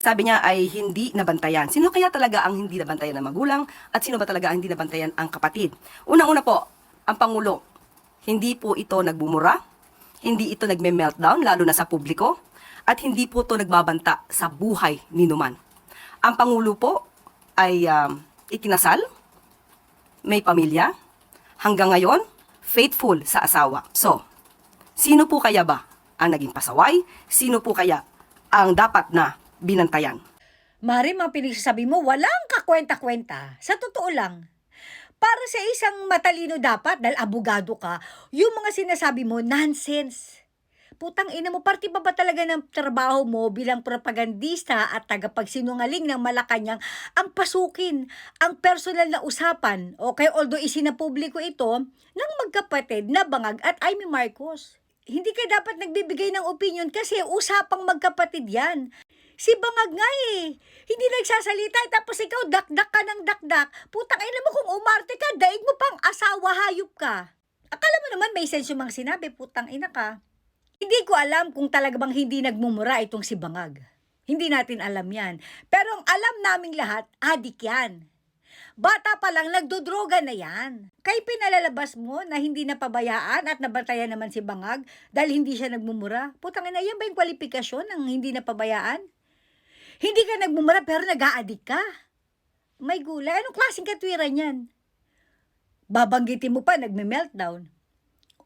Sabi niya ay hindi nabantayan. Sino kaya talaga ang hindi nabantayan ng magulang at sino ba talaga ang hindi nabantayan ang kapatid? Unang-una po, ang Pangulo. Hindi po ito nagbumura, hindi ito nagme-meltdown lalo na sa publiko, at hindi po ito nagbabanta sa buhay ni numan. Ang Pangulo po ay ikinasal, may pamilya, hanggang ngayon, faithful sa asawa. So, sino po kaya ba ang naging pasaway? Sino po kaya ang dapat na binantayan? Mari, mga pinagsasabi mo, walang kakwenta-kwenta. Sa totoo lang, para sa isang matalino dapat, dahil abogado ka, yung mga sinasabi mo, nonsense. Putang ina mo, parte ba talaga ng trabaho mo bilang propagandista at tagapagsinungaling ng Malacanang ang pasukin ang personal na usapan, okay, although isinapubliko ito, ng magkapatid na Bangag at Amy Marcos. Hindi ka dapat nagbibigay ng opinion kasi usapang magkapatid yan. Si Bangag nga eh. Hindi nagsasalita tapos ikaw dakdak ka ng dakdak. Putang ina mo kung umarte ka, daig mo pang asawa, hayop ka. Akala mo naman may sense yung mga sinabi, putang ina ka. Hindi ko alam kung talaga bang hindi nagmumura itong si Bangag. Hindi natin alam yan. Pero ang alam naming lahat, adik yan. Bata pa lang, nagdodroga na yan. Kaya pinalalabas mo na hindi napabayaan at nabantayan naman si Bangag dahil hindi siya nagmumura. Putang ina, yan ba yung kwalifikasyon ng hindi napabayaan? Hindi ka nagmumura pero nag-a-addict ka. May gulay. Anong klaseng katwiran yan? Babanggitin mo pa, nagme-meltdown.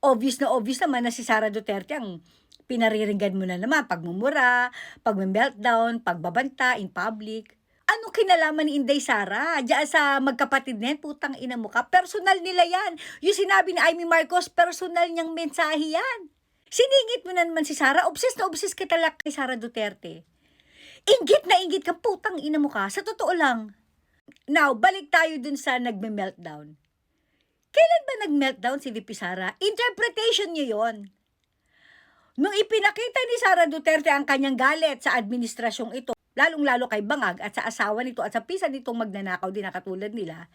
Obvious naman na si Sara Duterte ang pinariringgan mo na naman. Pagmumura, pagme-meltdown, pagbabanta in public. Anong kinalaman ni Inday Sara? Diyan sa magkapatid na yan, putang ina mo ka. Personal nila yan. Yung sinabi ni Amy Marcos, personal niyang mensahe yan. Siningit mo na naman si Sara. Obsessed na obsessed ka talaga kay Sara Duterte. Inggit na inggit ka, putang ina mo ka. Sa totoo lang. Now, balik tayo dun sa nagme-meltdown. Kailan ba nag-meltdown si VP Sara? Interpretation niyo yon. Nung ipinakita ni Sara Duterte ang kanyang galit sa administrasyong ito, lalong-lalo kay Bangag at sa asawa nito at sa pisa nitong magnanakaw din na katulad nila,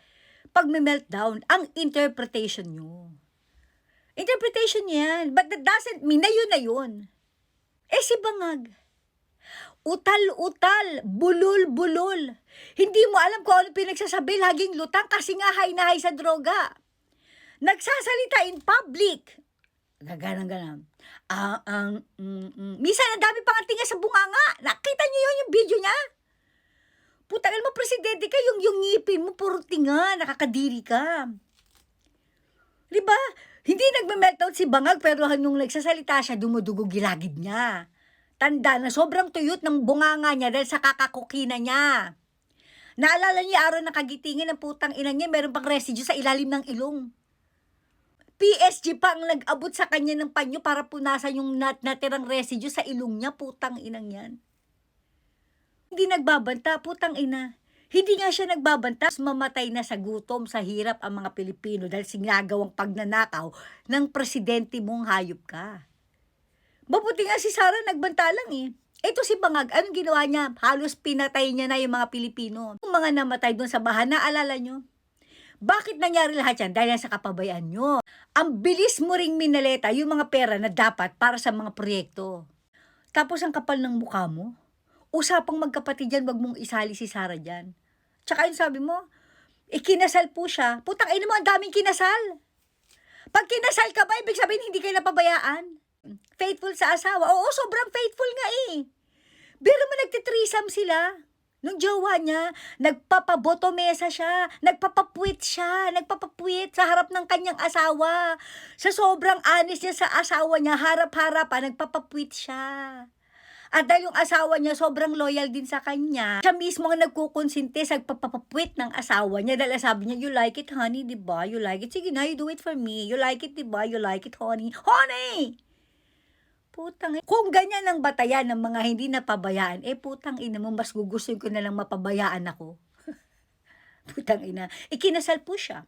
pag may meltdown, ang interpretation nyo. Interpretation yan. But that doesn't mean na yun. Eh si Bangag, utal-utal, bulol-bulol. Hindi mo alam kung ano pinagsasabi, laging lutang kasi nga hay na hay sa droga. Nagsasalita in public. Gaganang-ganang. Minsan, ang dami pang tinga sa bunganga. Nakita niyo yun, yung video niya? Putangin mo, presidente ka, yung ngipin mo, puro tinga, nakakadiri ka. Diba? Hindi nagme-meltdown si Bangag, pero nung nagsasalita siya, dumudugog gilagid niya. Tanda na sobrang tuyot ng bunganga niya dahil sa kakakukina niya. Naalala niya araw na kagitingin ng putang ina niya, meron pang residue sa ilalim ng ilong. PSG pa ang nag-abot sa kanya ng panyo para punasan yung natirang residue sa ilong niya, putang inang yan. Hindi nagbabanta, putang ina. Hindi nga siya nagbabanta, mamatay na sa gutom, sa hirap ang mga Pilipino dahil sinagawang pagnanakaw ng presidente mong hayop ka. Mabuti nga si Sara nagbanta lang eh. Ito si Bangag, anong ginawa niya? Halos pinatay niya na yung mga Pilipino. Yung mga namatay doon sa baha, naalala nyo? Bakit nangyari lahat yan? Dahil sa kapabayaan nyo. Ang bilis mo ring minaleta yung mga pera na dapat para sa mga proyekto. Tapos ang kapal ng mukha mo. Usapang magkapatid yan, wag mong isali si Sara dyan. Tsaka yung sabi mo, ikinasal po siya. Putang ina mo, ang daming kinasal. Pag kinasal ka ba, ibig sabihin hindi kayo napabayaan. Faithful sa asawa. Oo, sobrang faithful nga eh. Pero mo nagtitrisam sila. Nung jowa niya, nagpapabotomesa siya, nagpapapuwit sa harap ng kanyang asawa. Sa sobrang honest niya sa asawa niya, harap-harapan, nagpapapuwit siya. At dahil yung asawa niya sobrang loyal din sa kanya, siya mismo ang nagkukonsinti sa pagpapapuwit ng asawa niya. Dahil sabi niya, you like it, honey, diba? You like it? Sige na, you do it for me. You like it, diba? You like it, honey. Honey! Putang ina. Kung ganyan ang batayan ng mga hindi napabayaan, putang ina mo, mas gugustuhin ko na lang mapabayaan ako. Putang ina. Ikinasal po siya.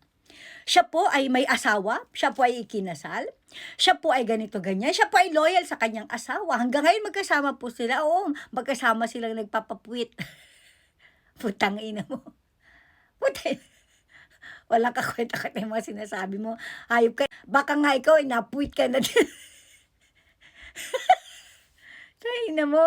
Siya po ay may asawa, siya po ay ikinasal, siya po ay ganito-ganyan, siya po ay loyal sa kanyang asawa. Hanggang ngayon magkasama po sila, oo, magkasama silang nagpapapuwit. Putang ina mo. Putang ina. Walang kakwenta-kwenta yung mga sinasabi mo. Hayop ka. Baka nga ikaw ay napuwit ka na din. Ay, na mo.